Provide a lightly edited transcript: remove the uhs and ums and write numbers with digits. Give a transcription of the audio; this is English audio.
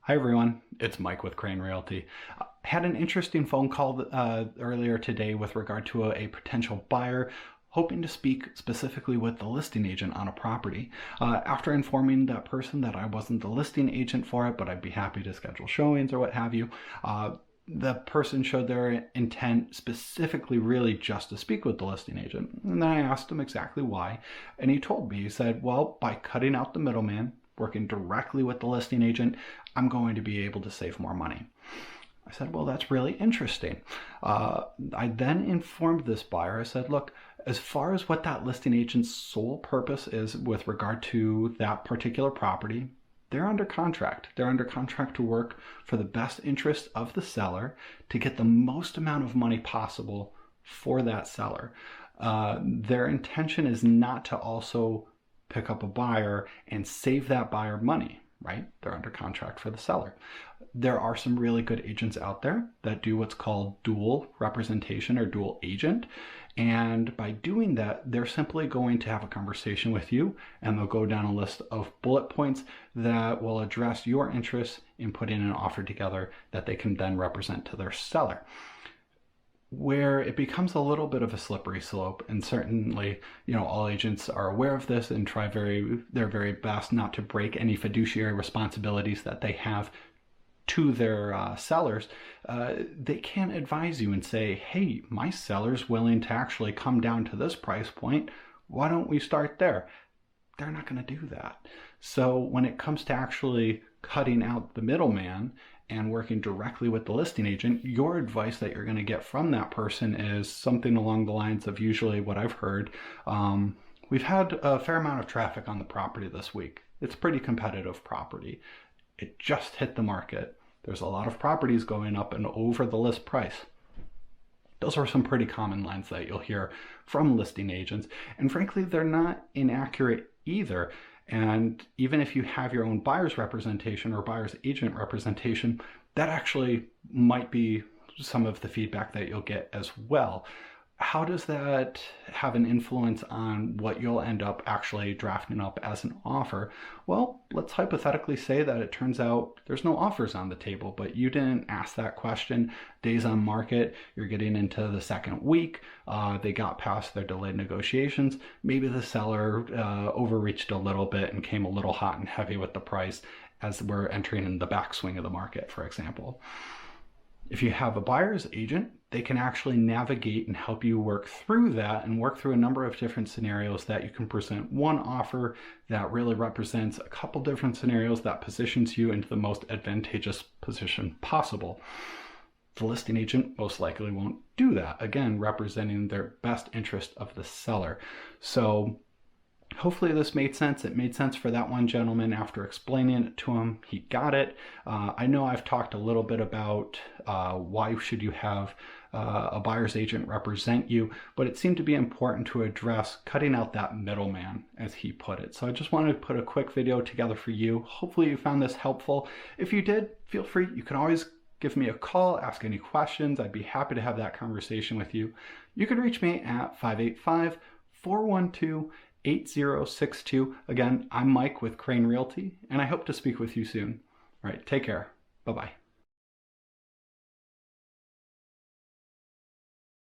Hi everyone, it's Mike with Crane Realty. Had an interesting phone call earlier today with regard to a potential buyer hoping to speak specifically with the listing agent on a property. After informing that person that I wasn't the listing agent for it, but I'd be happy to schedule showings or what have you, the person showed their intent specifically really just to speak with the listing agent. And then I asked him exactly why, and he told me, he said, well, by cutting out the middleman, working directly with the listing agent, I'm going to be able to save more money. I said, well, that's really interesting. I then informed this buyer, I said, look, as far as what that listing agent's sole purpose is with regard to that particular property, they're under contract. They're under contract to work for the best interest of the seller to get the most amount of money possible for that seller. Their intention is not to also pick up a buyer and save that buyer money, right? They're under contract for the seller. There are some really good agents out there that do what's called dual representation or dual agent. And by doing that, they're simply going to have a conversation with you and they'll go down a list of bullet points that will address your interests in putting an offer together that they can then represent to their seller. Where it becomes a little bit of a slippery slope, and certainly, all agents are aware of this and try their very best not to break any fiduciary responsibilities that they have to their sellers. They can't advise you and say, hey, my seller's willing to actually come down to this price point. Why don't we start there? They're not going to do that. So when it comes to actually cutting out the middleman and working directly with the listing agent, your advice that you're going to get from that person is something along the lines of usually what I've heard. We've had a fair amount of traffic on the property this week. It's pretty competitive property. It just hit the market. There's a lot of properties going up and over the list price. Those are some pretty common lines that you'll hear from listing agents. And frankly, they're not inaccurate either. And even if you have your own buyer's representation or buyer's agent representation, that actually might be some of the feedback that you'll get as well. How does that have an influence on what you'll end up actually drafting up as an offer? Well, let's hypothetically say that it turns out there's no offers on the table, but you didn't ask that question. Days on market, you're getting into the second week. They got past their delayed negotiations. Maybe the seller overreached a little bit and came a little hot and heavy with the price as we're entering in the backswing of the market, for example. If you have a buyer's agent, they can actually navigate and help you work through that and work through a number of different scenarios that you can present one offer that really represents a couple different scenarios that positions you into the most advantageous position possible. The listing agent most likely won't do that, again, representing their best interest of the seller. So hopefully this made sense. It made sense for that one gentleman after explaining it to him. He got it. I know I've talked a little bit about why should you have a buyer's agent represent you, but it seemed to be important to address cutting out that middleman, as he put it. So I just wanted to put a quick video together for you. Hopefully you found this helpful. If you did, feel free. You can always give me a call, ask any questions. I'd be happy to have that conversation with you. You can reach me at 585-412-8062. Again, I'm Mike with Crane Realty, and I hope to speak with you soon. All right, take care. Bye-bye.